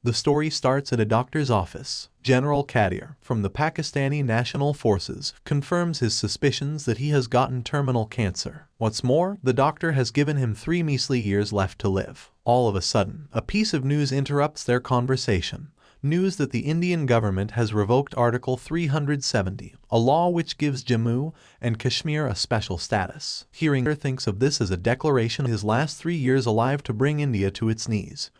The story starts at a doctor's office. General Kadir, from the Pakistani National Forces, confirms his suspicions that he has gotten terminal cancer. What's more, the doctor has given him 3 measly years left to live. All of a sudden, a piece of news interrupts their conversation. News that the Indian government has revoked Article 370, a law which gives Jammu and Kashmir a special status. Hearing thinks of this as a declaration of his last 3 years alive to bring India to its knees.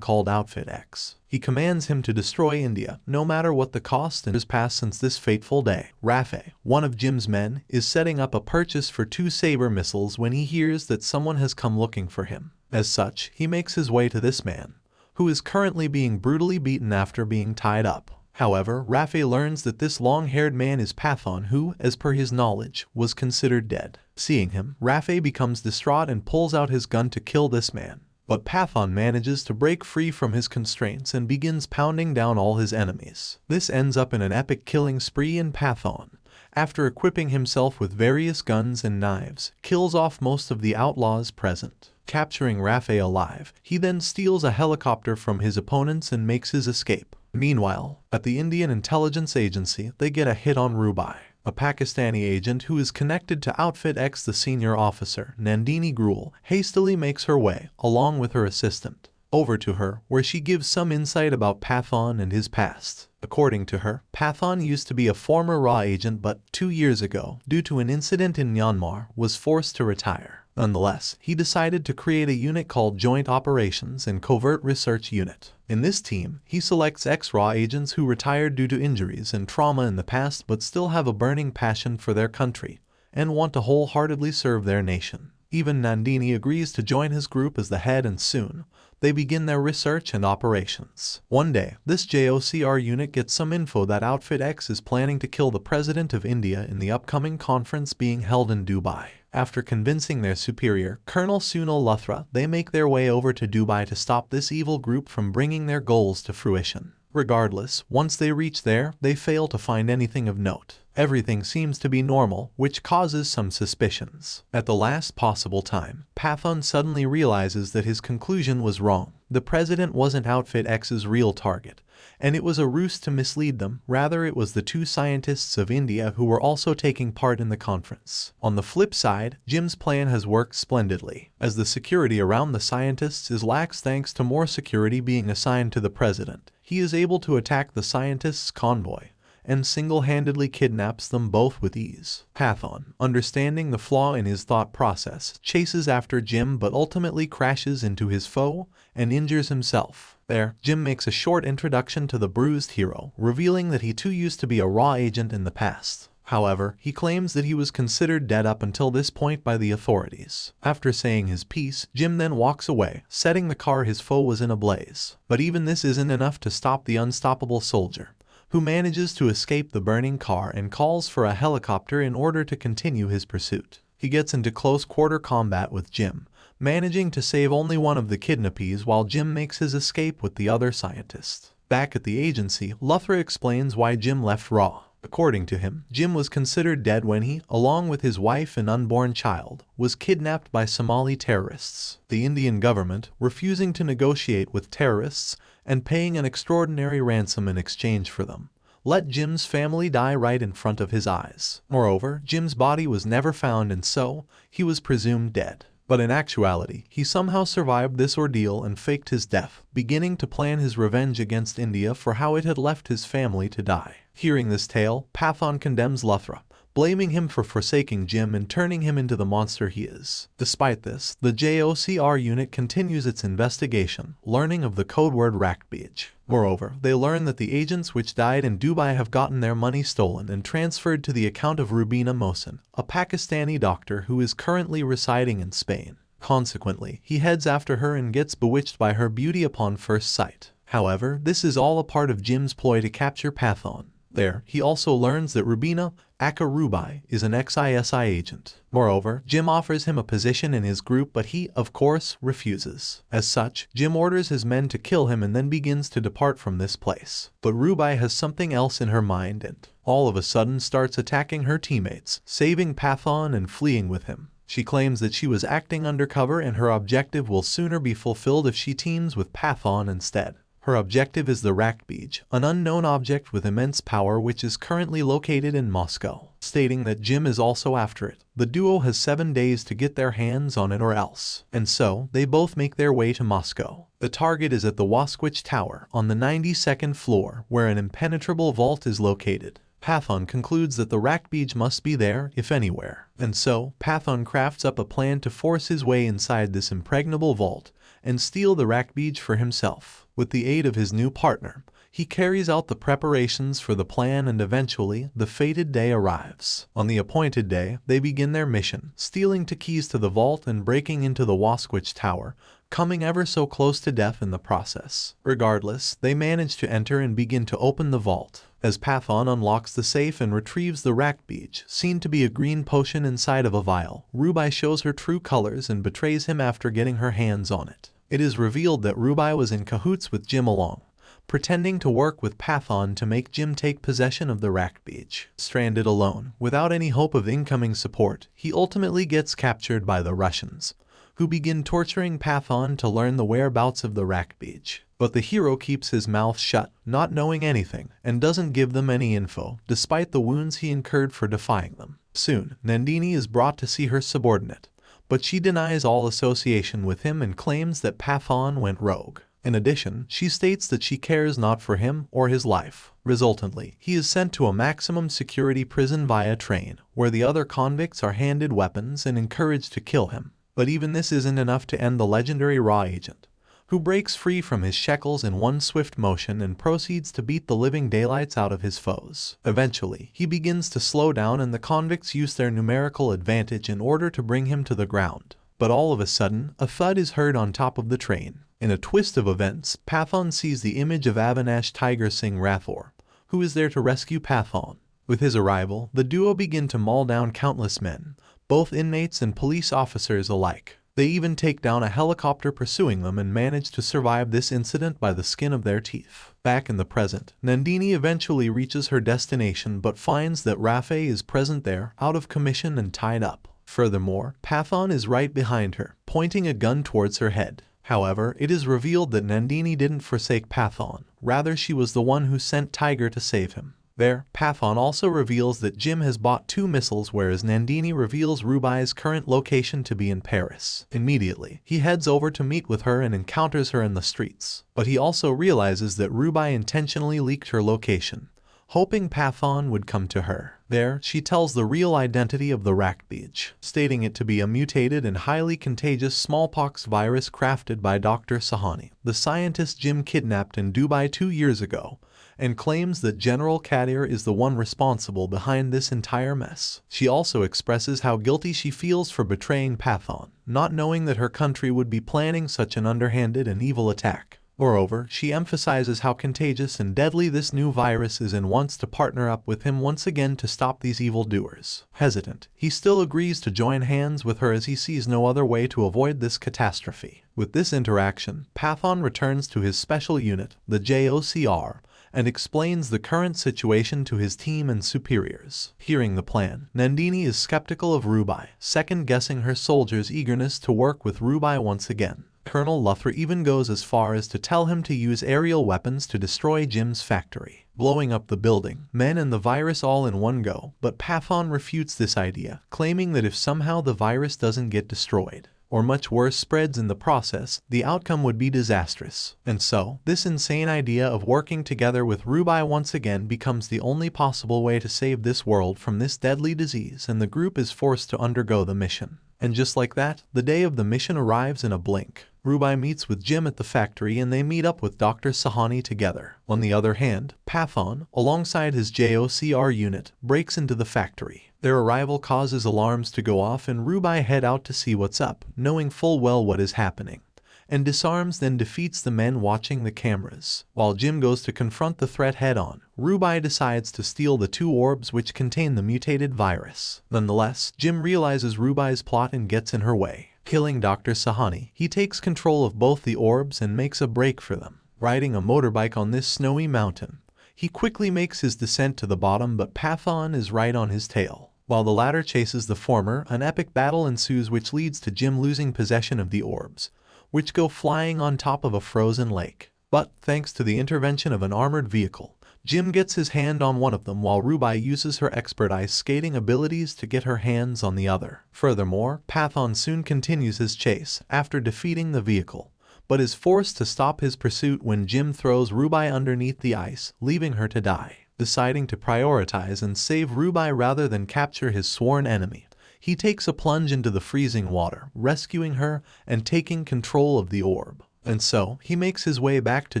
Called Outfit X. He commands him to destroy India, no matter what the cost, and has passed since this fateful day. Rafe, one of Jim's men, is setting up a purchase for 2 Sabre missiles when he hears that someone has come looking for him. As such, he makes his way to this man, who is currently being brutally beaten after being tied up. However, Rafe learns that this long-haired man is Pathan, who, as per his knowledge, was considered dead. Seeing him, Rafe becomes distraught and pulls out his gun to kill this man. But Pathan manages to break free from his constraints and begins pounding down all his enemies. This ends up in an epic killing spree, and Pathan, after equipping himself with various guns and knives, kills off most of the outlaws present. Capturing Rafe alive, he then steals a helicopter from his opponents and makes his escape. Meanwhile, at the Indian intelligence agency, they get a hit on Rubai, a Pakistani agent who is connected to Outfit X. The senior officer, Nandini Grewal, hastily makes her way, along with her assistant, over to her, where she gives some insight about Pathan and his past. According to her, Pathan used to be a former RAW agent, but 2 years ago, due to an incident in Myanmar, was forced to retire. Nonetheless, he decided to create a unit called Joint Operations and Covert Research Unit. In this team, he selects ex-RAW agents who retired due to injuries and trauma in the past but still have a burning passion for their country and want to wholeheartedly serve their nation. Even Nandini agrees to join his group as the head, and soon, they begin their research and operations. One day, this JOCR unit gets some info that Outfit X is planning to kill the President of India in the upcoming conference being held in Dubai. After convincing their superior, Colonel Sunil Luthra, they make their way over to Dubai to stop this evil group from bringing their goals to fruition. Regardless, once they reach there, they fail to find anything of note. Everything seems to be normal, which causes some suspicions. At the last possible time, Pathan suddenly realizes that his conclusion was wrong. The president wasn't Outfit X's real target, and it was a ruse to mislead them. Rather, it was the 2 scientists of India who were also taking part in the conference. On the flip side, Jim's plan has worked splendidly, as the security around the scientists is lax thanks to more security being assigned to the president. He is able to attack the scientists' convoy and single-handedly kidnaps them both with ease. Pathan, understanding the flaw in his thought process, chases after Jim but ultimately crashes into his foe and injures himself. There, Jim makes a short introduction to the bruised hero, revealing that he too used to be a RAW agent in the past. However, he claims that he was considered dead up until this point by the authorities. After saying his piece, Jim then walks away, setting the car his foe was in ablaze. But even this isn't enough to stop the unstoppable soldier, who manages to escape the burning car and calls for a helicopter in order to continue his pursuit. He gets into close-quarter combat with Jim, managing to save only one of the kidnappees while Jim makes his escape with the other scientist. Back at the agency, Luthra explains why Jim left RAW. According to him, Jim was considered dead when he, along with his wife and unborn child, was kidnapped by Somali terrorists. The Indian government, refusing to negotiate with terrorists and paying an extraordinary ransom in exchange for them, let Jim's family die right in front of his eyes. Moreover, Jim's body was never found, and so he was presumed dead. But in actuality, he somehow survived this ordeal and faked his death, beginning to plan his revenge against India for how it had left his family to die. Hearing this tale, Pathan condemns Luthra, blaming him for forsaking Jim and turning him into the monster he is. Despite this, the JOCR unit continues its investigation, learning of the code word Rackbeach. Moreover, they learn that the agents which died in Dubai have gotten their money stolen and transferred to the account of Rubina Mohsin, a Pakistani doctor who is currently residing in Spain. Consequently, he heads after her and gets bewitched by her beauty upon first sight. However, this is all a part of Jim's ploy to capture Pathan. There, he also learns that Rubina, aka Rubai, is an ex-ISI agent. Moreover, Jim offers him a position in his group, but he, of course, refuses. As such, Jim orders his men to kill him and then begins to depart from this place. But Rubai has something else in her mind and, all of a sudden, starts attacking her teammates, saving Pathan and fleeing with him. She claims that she was acting undercover and her objective will sooner be fulfilled if she teams with Pathan instead. Her objective is the Rackbeach, an unknown object with immense power which is currently located in Moscow. Stating that Jim is also after it, the duo has 7 days to get their hands on it or else. And so, they both make their way to Moscow. The target is at the Waskwich Tower, on the 92nd floor, where an impenetrable vault is located. Pathan concludes that the Rackbeach must be there, if anywhere. And so, Pathan crafts up a plan to force his way inside this impregnable vault, and steal the Rackbeach for himself. With the aid of his new partner, he carries out the preparations for the plan and eventually, the fated day arrives. On the appointed day, they begin their mission, stealing 2 keys to the vault and breaking into the Waskwich Tower, coming ever so close to death in the process. Regardless, they manage to enter and begin to open the vault. As Pathan unlocks the safe and retrieves the Rackbeach, seen to be a green potion inside of a vial, Ruby shows her true colors and betrays him after getting her hands on it. It is revealed that Ruby was in cahoots with Jim along, pretending to work with Pathan to make Jim take possession of the Rackbeach. Stranded alone, without any hope of incoming support, he ultimately gets captured by the Russians, who begin torturing Pathan to learn the whereabouts of the Rackbeach. But the hero keeps his mouth shut, not knowing anything, and doesn't give them any info, despite the wounds he incurred for defying them. Soon, Nandini is brought to see her subordinate, but she denies all association with him and claims that Pathan went rogue. In addition, she states that she cares not for him or his life. Resultantly, he is sent to a maximum security prison via train, where the other convicts are handed weapons and encouraged to kill him. But even this isn't enough to end the legendary Raw agent, who breaks free from his shackles in one swift motion and proceeds to beat the living daylights out of his foes. Eventually, he begins to slow down and the convicts use their numerical advantage in order to bring him to the ground. But all of a sudden, a thud is heard on top of the train. In a twist of events, Pathan sees the image of Avinash Tiger Singh Rathore, who is there to rescue Pathan. With his arrival, the duo begin to maul down countless men, both inmates and police officers alike. They even take down a helicopter pursuing them and manage to survive this incident by the skin of their teeth. Back in the present, Nandini eventually reaches her destination but finds that Rafe is present there, out of commission and tied up. Furthermore, Pathan is right behind her, pointing a gun towards her head. However, it is revealed that Nandini didn't forsake Pathan, rather she was the one who sent Tiger to save him. There, Pathan also reveals that Jim has bought 2 missiles whereas Nandini reveals Ruby's current location to be in Paris. Immediately, he heads over to meet with her and encounters her in the streets. But he also realizes that Ruby intentionally leaked her location, hoping Pathan would come to her. There, she tells the real identity of the Rackbeach, stating it to be a mutated and highly contagious smallpox virus crafted by Dr. Sahani, the scientist Jim kidnapped in Dubai 2 years ago, and claims that General Kadir is the one responsible behind this entire mess. She also expresses how guilty she feels for betraying Pathan, not knowing that her country would be planning such an underhanded and evil attack. Moreover, she emphasizes how contagious and deadly this new virus is and wants to partner up with him once again to stop these evildoers. Hesitant, he still agrees to join hands with her as he sees no other way to avoid this catastrophe. With this interaction, Pathan returns to his special unit, the JOCR, and explains the current situation to his team and superiors. Hearing the plan, Nandini is skeptical of Ruby, second-guessing her soldiers' eagerness to work with Ruby once again. Colonel Luthra even goes as far as to tell him to use aerial weapons to destroy Jim's factory, blowing up the building, men and the virus all in one go, but Pathan refutes this idea, claiming that if somehow the virus doesn't get destroyed, or much worse spreads in the process, the outcome would be disastrous. And so, this insane idea of working together with Ruby once again becomes the only possible way to save this world from this deadly disease, and the group is forced to undergo the mission. And just like that, the day of the mission arrives in a blink. Ruby meets with Jim at the factory and they meet up with Dr. Sahani together. On the other hand, Pathan, alongside his JOCR unit, breaks into the factory. Their arrival causes alarms to go off and Ruby head out to see what's up, knowing full well what is happening, and disarms then defeats the men watching the cameras. While Jim goes to confront the threat head-on, Ruby decides to steal the 2 orbs which contain the mutated virus. Nonetheless, Jim realizes Ruby's plot and gets in her way. Killing Dr. Sahani, he takes control of both the orbs and makes a break for them. Riding a motorbike on this snowy mountain, he quickly makes his descent to the bottom, but Pathan is right on his tail. While the latter chases the former, an epic battle ensues which leads to Jim losing possession of the orbs, which go flying on top of a frozen lake. But, thanks to the intervention of an armored vehicle, Jim gets his hand on one of them while Rubai uses her expert ice skating abilities to get her hands on the other. Furthermore, Pathan soon continues his chase after defeating the vehicle, but is forced to stop his pursuit when Jim throws Rubai underneath the ice, leaving her to die. Deciding to prioritize and save Rubai rather than capture his sworn enemy, he takes a plunge into the freezing water, rescuing her and taking control of the orb. And so, he makes his way back to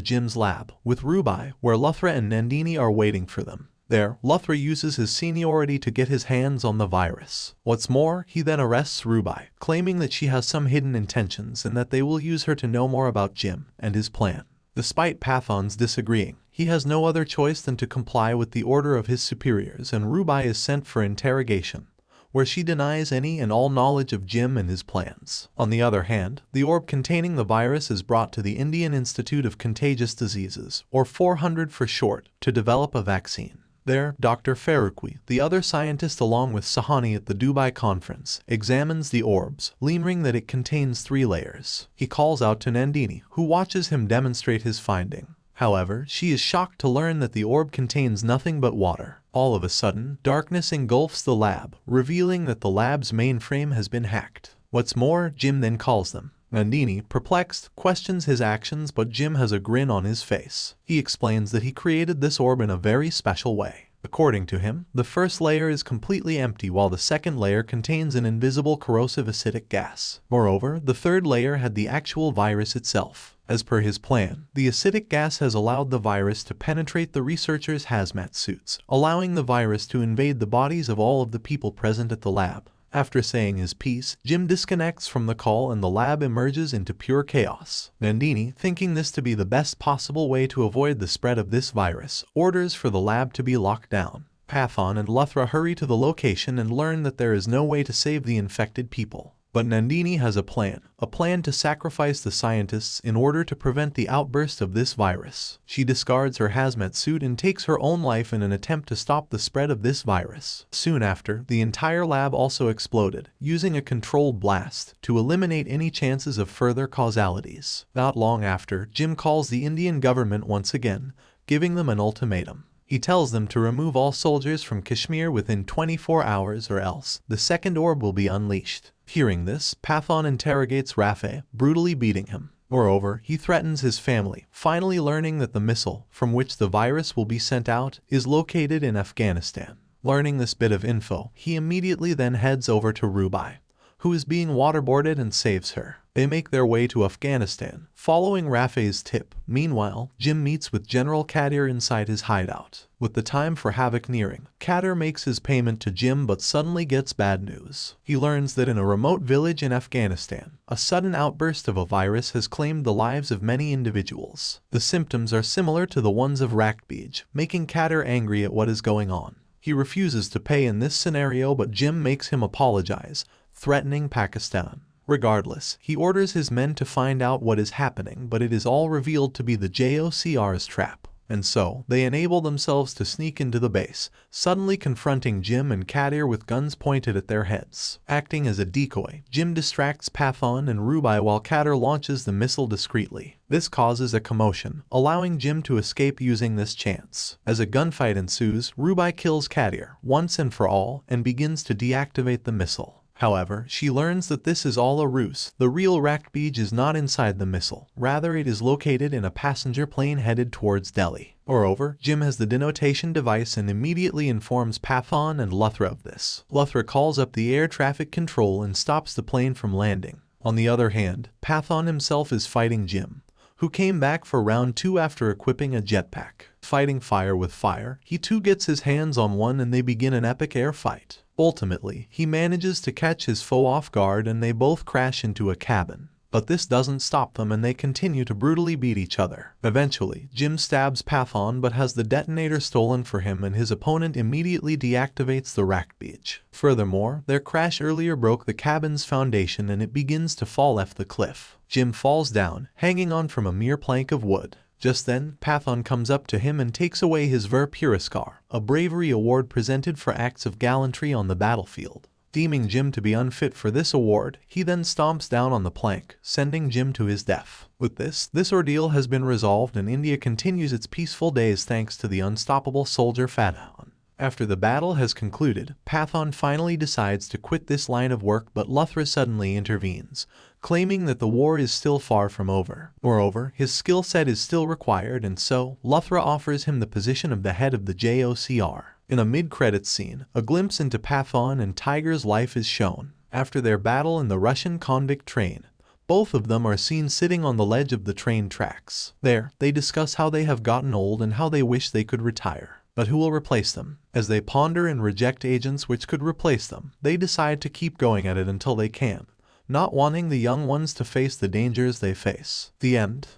Jim's lab with Rubai, where Luthra and Nandini are waiting for them. There, Luthra uses his seniority to get his hands on the virus. What's more, he then arrests Rubai, claiming that she has some hidden intentions and that they will use her to know more about Jim and his plan. Despite Pathan's disagreeing, he has no other choice than to comply with the order of his superiors, and Rubai is sent for interrogation, where she denies any and all knowledge of Jim and his plans. On the other hand, the orb containing the virus is brought to the Indian Institute of Contagious Diseases, or 400 for short, to develop a vaccine. There, Dr. Farooqui, the other scientist along with Sahani at the Dubai conference, examines the orbs, learning that it contains 3 layers. He calls out to Nandini, who watches him demonstrate his finding. However, she is shocked to learn that the orb contains nothing but water. All of a sudden, darkness engulfs the lab, revealing that the lab's mainframe has been hacked. What's more, Jim then calls them. Nandini, perplexed, questions his actions, but Jim has a grin on his face. He explains that he created this orb in a very special way. According to him, the first layer is completely empty while the second layer contains an invisible corrosive acidic gas. Moreover, the third layer had the actual virus itself. As per his plan, the acidic gas has allowed the virus to penetrate the researchers' hazmat suits, allowing the virus to invade the bodies of all of the people present at the lab. After saying his piece, Jim disconnects from the call and the lab emerges into pure chaos. Nandini, thinking this to be the best possible way to avoid the spread of this virus, orders for the lab to be locked down. Pathan and Luthra hurry to the location and learn that there is no way to save the infected people. But Nandini has a plan to sacrifice the scientists in order to prevent the outburst of this virus. She discards her hazmat suit and takes her own life in an attempt to stop the spread of this virus. Soon after, the entire lab also exploded, using a controlled blast to eliminate any chances of further causalities. Not long after, Jim calls the Indian government once again, giving them an ultimatum. He tells them to remove all soldiers from Kashmir within 24 hours or else the second orb will be unleashed. Hearing this, Pathan interrogates Rafe, brutally beating him. Moreover, he threatens his family, finally learning that the missile, from which the virus will be sent out, is located in Afghanistan. Learning this bit of info, he immediately then heads over to Rubai, who is being waterboarded, and saves her. They make their way to Afghanistan, following Rafe's tip. Meanwhile, Jim meets with General Kadir inside his hideout. With the time for havoc nearing, Kadir makes his payment to Jim but suddenly gets bad news. He learns that in a remote village in Afghanistan, a sudden outburst of a virus has claimed the lives of many individuals. The symptoms are similar to the ones of Rackbeach, making Kadir angry at what is going on. He refuses to pay in this scenario, but Jim makes him apologize, threatening Pakistan. Regardless, he orders his men to find out what is happening, but it is all revealed to be the JOCR's trap. And so, they enable themselves to sneak into the base, suddenly confronting Jim and Kadir with guns pointed at their heads. Acting as a decoy, Jim distracts Pathan and Rubai while Kadir launches the missile discreetly. This causes a commotion, allowing Jim to escape using this chance. As a gunfight ensues, Rubai kills Kadir once and for all and begins to deactivate the missile. However, she learns that this is all a ruse. The real Rackbeach is not inside the missile. Rather, it is located in a passenger plane headed towards Delhi. Moreover, Jim has the denotation device and immediately informs Pathan and Luthra of this. Luthra calls up the air traffic control and stops the plane from landing. On the other hand, Pathan himself is fighting Jim, who came back for round 2 after equipping a jetpack. Fighting fire with fire, he too gets his hands on one and they begin an epic air fight. Ultimately, he manages to catch his foe off guard and they both crash into a cabin. But this doesn't stop them and they continue to brutally beat each other. Eventually, Jim stabs Pathan but has the detonator stolen for him and his opponent immediately deactivates the Rackbeach. Furthermore, their crash earlier broke the cabin's foundation and it begins to fall off the cliff. Jim falls down, hanging on from a mere plank of wood. Just then, Pathan comes up to him and takes away his Vir Puraskar, a bravery award presented for acts of gallantry on the battlefield. Deeming Jim to be unfit for this award, he then stomps down on the plank, sending Jim to his death. With this ordeal has been resolved and India continues its peaceful days thanks to the unstoppable soldier Pathan. After the battle has concluded, Pathan finally decides to quit this line of work, but Luthra suddenly intervenes, claiming that the war is still far from over. Moreover, his skill set is still required, and so Luthra offers him the position of the head of the JOCR. In a mid-credits scene, a glimpse into Pathan and Tiger's life is shown. After their battle in the Russian convict train, both of them are seen sitting on the ledge of the train tracks. There, they discuss how they have gotten old and how they wish they could retire. But who will replace them? As they ponder and reject agents which could replace them, they decide to keep going at it until they can, not wanting the young ones to face the dangers they face. The end.